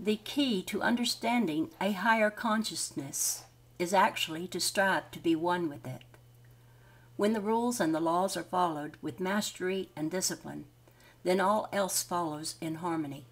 The key to understanding a higher consciousness is actually to strive to be one with it. When the rules and the laws are followed with mastery and discipline, then all else follows in harmony.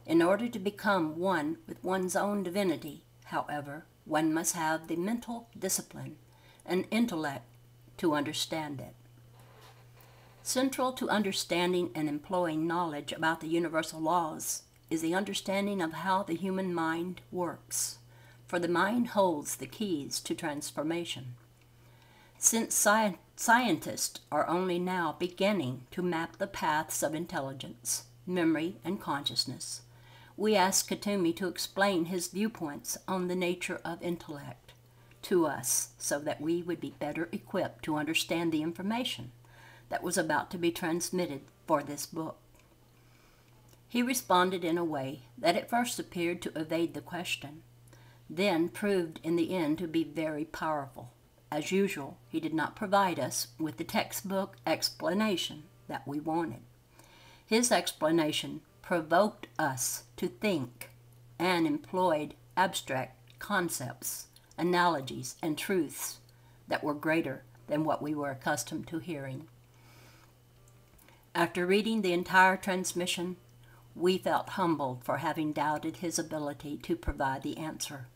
In order to become one with one's own divinity, however, one must have the mental discipline and intellect to understand it. Central to understanding and employing knowledge about the universal laws is the understanding of how the human mind works, for the mind holds the keys to transformation. Since scientists are only now beginning to map the paths of intelligence, memory, and consciousness, we asked Katumi to explain his viewpoints on the nature of intellect to us so that we would be better equipped to understand the information that was about to be transmitted for this book. He responded in a way that at first appeared to evade the question, then proved in the end to be very powerful. As usual, he did not provide us with the textbook explanation that we wanted. His explanation provoked us to think and employed abstract concepts, analogies, and truths that were greater than what we were accustomed to hearing. After reading the entire transmission, we felt humbled for having doubted his ability to provide the answer.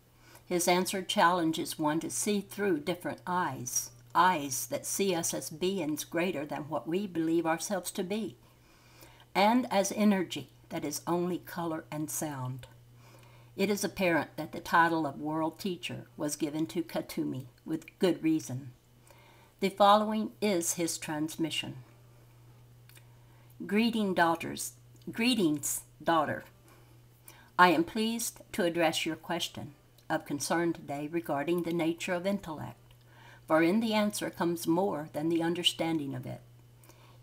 His answer challenges one to see through different eyes that see us as beings greater than what we believe ourselves to be, and as energy that is only color and sound. It is apparent that the title of World Teacher was given to Katumi with good reason. The following is his transmission. Greetings, daughter. I am pleased to address your question of concern today regarding the nature of intellect, for in the answer comes more than the understanding of it.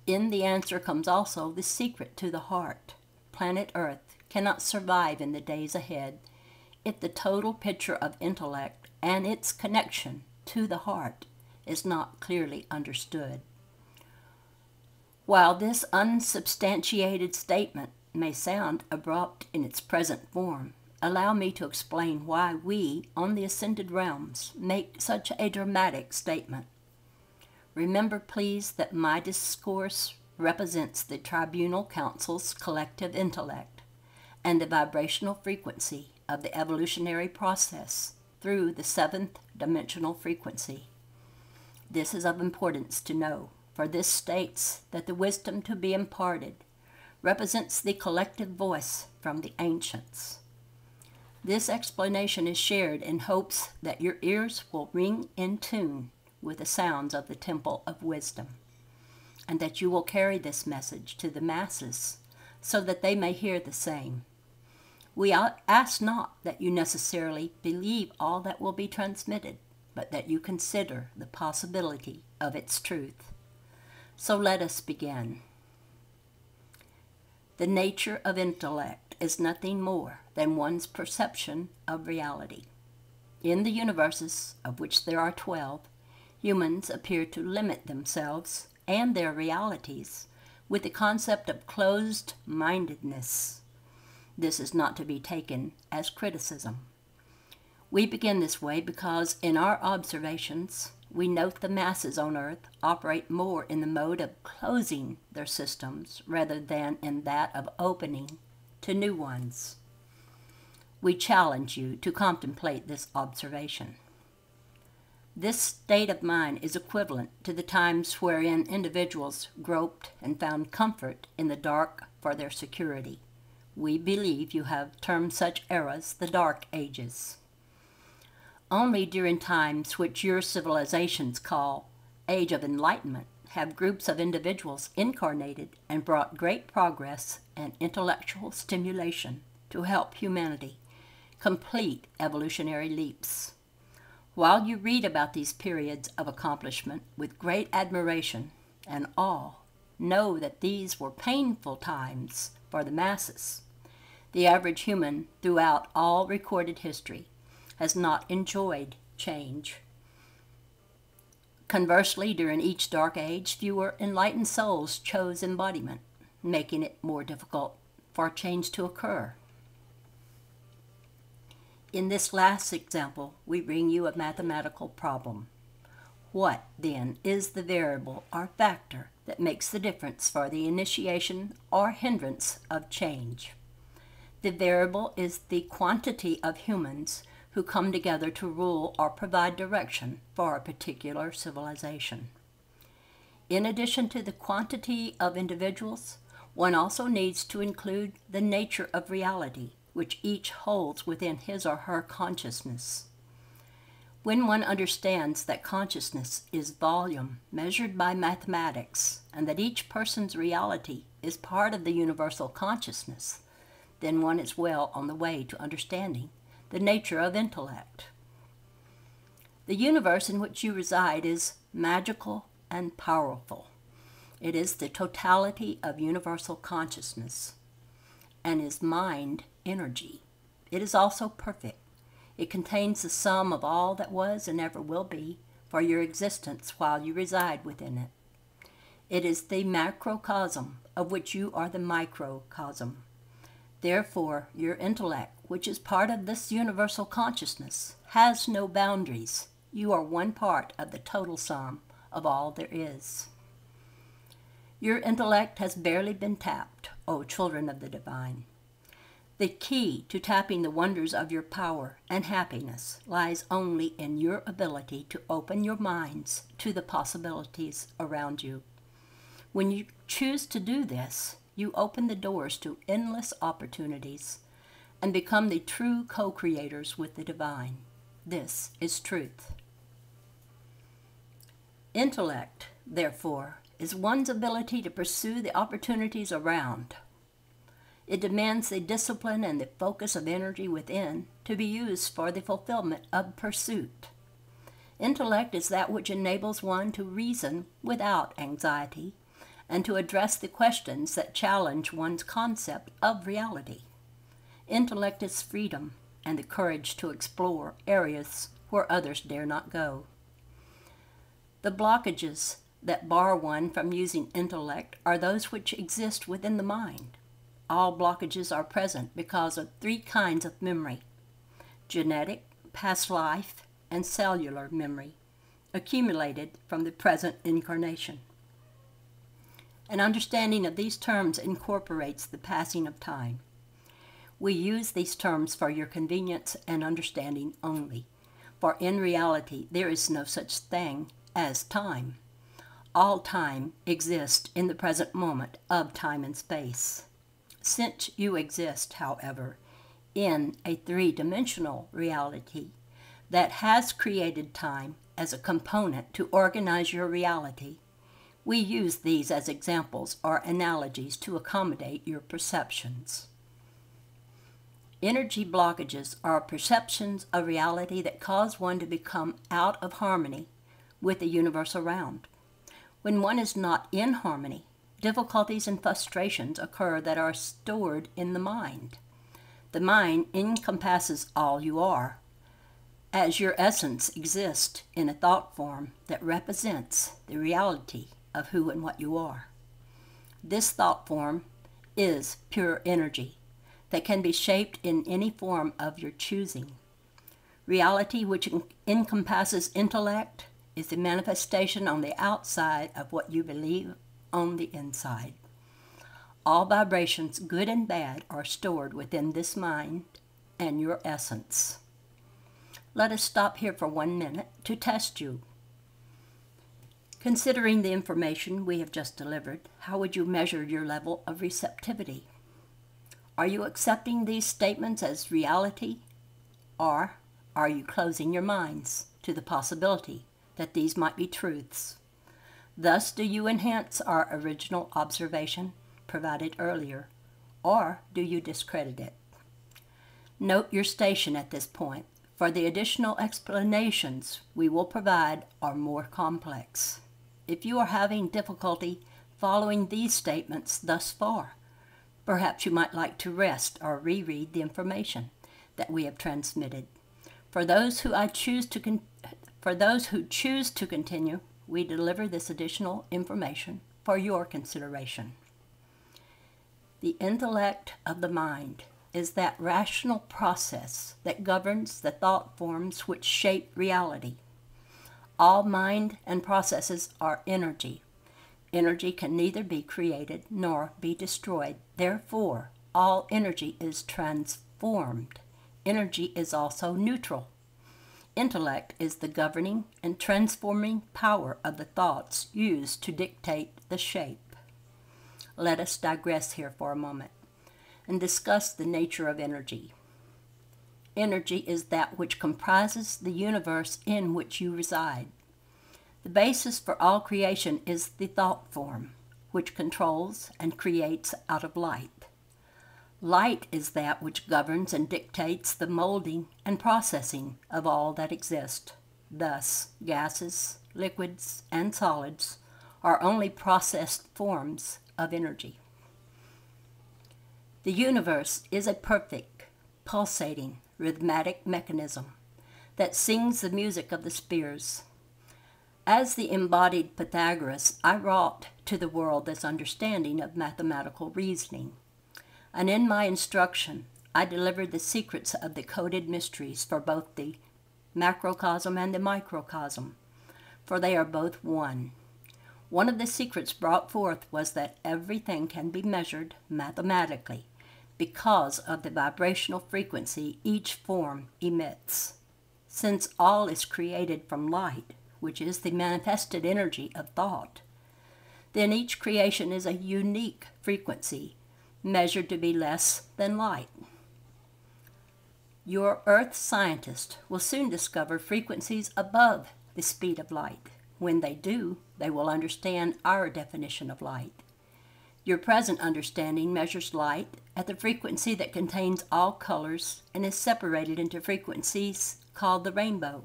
In the answer comes also the secret to the heart. Planet Earth cannot survive in the days ahead if the total picture of intellect and its connection to the heart is not clearly understood. While this unsubstantiated statement may sound abrupt in its present form, allow me to explain why we, on the ascended realms, make such a dramatic statement. Remember, please, that my discourse represents the Tribunal Council's collective intellect and the vibrational frequency of the evolutionary process through the seventh dimensional frequency. This is of importance to know, for this states that the wisdom to be imparted represents the collective voice from the ancients. This explanation is shared in hopes that your ears will ring in tune with the sounds of the Temple of Wisdom, and that you will carry this message to the masses so that they may hear the same. We ask not that you necessarily believe all that will be transmitted, but that you consider the possibility of its truth. So let us begin. The nature of intellect is nothing more than one's perception of reality. In the universes, of which there are 12, humans appear to limit themselves and their realities with the concept of closed-mindedness. This is not to be taken as criticism. We begin this way because in our observations, we note the masses on Earth operate more in the mode of closing their systems rather than in that of opening to new ones. We challenge you to contemplate this observation. This state of mind is equivalent to the times wherein individuals groped and found comfort in the dark for their security. We believe you have termed such eras the Dark Ages. Only during times which your civilizations call Age of Enlightenment have groups of individuals incarnated and brought great progress and intellectual stimulation to help humanity complete evolutionary leaps. While you read about these periods of accomplishment with great admiration and awe, know that these were painful times for the masses. The average human throughout all recorded history has not enjoyed change. Conversely, during each dark age, fewer enlightened souls chose embodiment, making it more difficult for change to occur. In this last example, we bring you a mathematical problem. What, then, is the variable or factor that makes the difference for the initiation or hindrance of change? The variable is the quantity of humans who come together to rule or provide direction for a particular civilization. In addition to the quantity of individuals, one also needs to include the nature of reality, which each holds within his or her consciousness. When one understands that consciousness is volume measured by mathematics, and that each person's reality is part of the universal consciousness, then one is well on the way to understanding the nature of intellect. The universe in which you reside is magical and powerful. It is the totality of universal consciousness and is mind energy. It is also perfect. It contains the sum of all that was and ever will be for your existence while you reside within it. It is the macrocosm of which you are the microcosm. Therefore, your intellect, which is part of this universal consciousness, has no boundaries. You are one part of the total sum of all there is. Your intellect has barely been tapped, O children of the divine. The key to tapping the wonders of your power and happiness lies only in your ability to open your minds to the possibilities around you. When you choose to do this, you open the doors to endless opportunities and become the true co-creators with the divine. This is truth. Intellect, therefore, is one's ability to pursue the opportunities around. It demands the discipline and the focus of energy within to be used for the fulfillment of pursuit. Intellect is that which enables one to reason without anxiety and to address the questions that challenge one's concept of reality. Intellect is freedom and the courage to explore areas where others dare not go. The blockages that bar one from using intellect are those which exist within the mind. All blockages are present because of three kinds of memory: genetic, past life, and cellular memory, accumulated from the present incarnation. An understanding of these terms incorporates the passing of time. We use these terms for your convenience and understanding only, for in reality there is no such thing as time. All time exists in the present moment of time and space. Since you exist, however, in a three-dimensional reality that has created time as a component to organize your reality, we use these as examples or analogies to accommodate your perceptions. Energy blockages are perceptions of reality that cause one to become out of harmony with the universe around. When one is not in harmony, difficulties and frustrations occur that are stored in the mind. The mind encompasses all you are, as your essence exists in a thought form that represents the reality of who and what you are. This thought form is pure energy that can be shaped in any form of your choosing. Reality, which encompasses intellect, is the manifestation on the outside of what you believe on the inside. All vibrations, good and bad, are stored within this mind and your essence. Let us stop here for 1 minute to test you. Considering the information we have just delivered, how would you measure your level of receptivity? Are you accepting these statements as reality, or are you closing your minds to the possibility that these might be truths? Thus, do you enhance our original observation provided earlier, or do you discredit it? Note your station at this point, for the additional explanations we will provide are more complex. If you are having difficulty following these statements thus far, perhaps you might like to rest or reread the information that we have transmitted. For those who choose to continue, we deliver this additional information for your consideration. The intellect of the mind is that rational process that governs the thought forms which shape reality. All mind and processes are energy. Energy can neither be created nor be destroyed. Therefore, all energy is transformed. Energy is also neutral. Intellect is the governing and transforming power of the thoughts used to dictate the shape. Let us digress here for a moment and discuss the nature of energy. Energy is that which comprises the universe in which you reside. The basis for all creation is the thought form, which controls and creates out of light. Light is that which governs and dictates the molding and processing of all that exists. Thus, gases, liquids, and solids are only processed forms of energy. The universe is a perfect, pulsating, rhythmic mechanism that sings the music of the spheres. As the embodied Pythagoras, I wrought to the world this understanding of mathematical reasoning. And in my instruction, I delivered the secrets of the coded mysteries for both the macrocosm and the microcosm, for they are both one. One of the secrets brought forth was that everything can be measured mathematically because of the vibrational frequency each form emits. Since all is created from light, which is the manifested energy of thought, then each creation is a unique frequency, measured to be less than light. Your earth scientist will soon discover frequencies above the speed of light. When they do, they will understand our definition of light. Your present understanding measures light at the frequency that contains all colors and is separated into frequencies called the rainbow.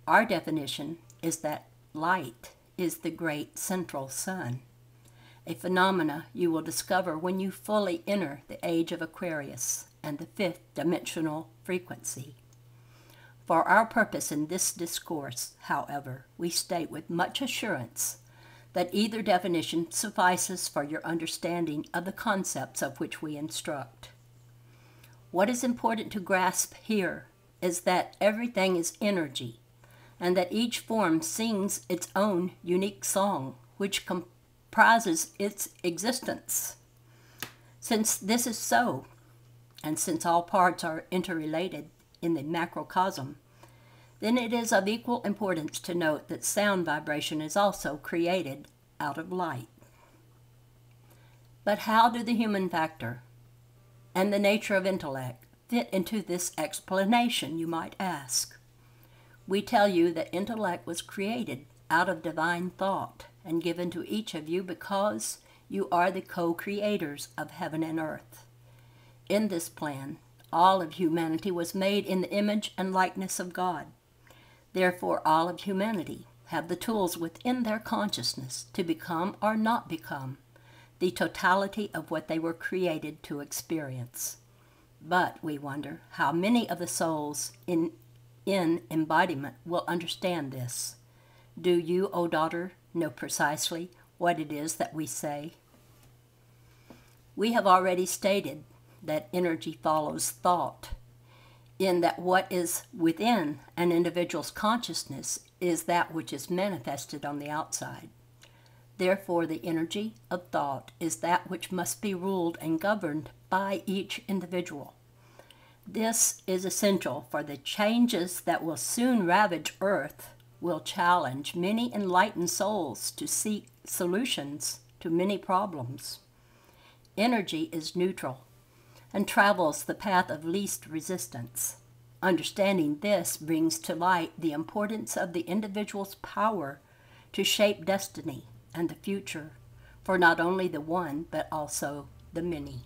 Our definition is that light is the great central sun, a phenomena you will discover when you fully enter the age of Aquarius and the fifth dimensional frequency. For our purpose in this discourse, however, we state with much assurance that either definition suffices for your understanding of the concepts of which we instruct. What is important to grasp here is that everything is energy, and that each form sings its own unique song, which comprises its existence. Since this is so, and since all parts are interrelated in the macrocosm, then it is of equal importance to note that sound vibration is also created out of light. But how do the human factor and the nature of intellect fit into this explanation, you might ask? We tell you that intellect was created out of divine thought and given to each of you because you are the co-creators of heaven and earth. In this plan, all of humanity was made in the image and likeness of God. Therefore, all of humanity have the tools within their consciousness to become or not become the totality of what they were created to experience. But we wonder how many of the souls in embodiment will understand this. Do you, O daughter, know precisely what it is that we say? We have already stated that energy follows thought, in that what is within an individual's consciousness is that which is manifested on the outside. Therefore, the energy of thought is that which must be ruled and governed by each individual. This is essential, for the changes that will soon ravage Earth will challenge many enlightened souls to seek solutions to many problems. Energy is neutral and travels the path of least resistance. Understanding this brings to light the importance of the individual's power to shape destiny and the future for not only the one but also the many.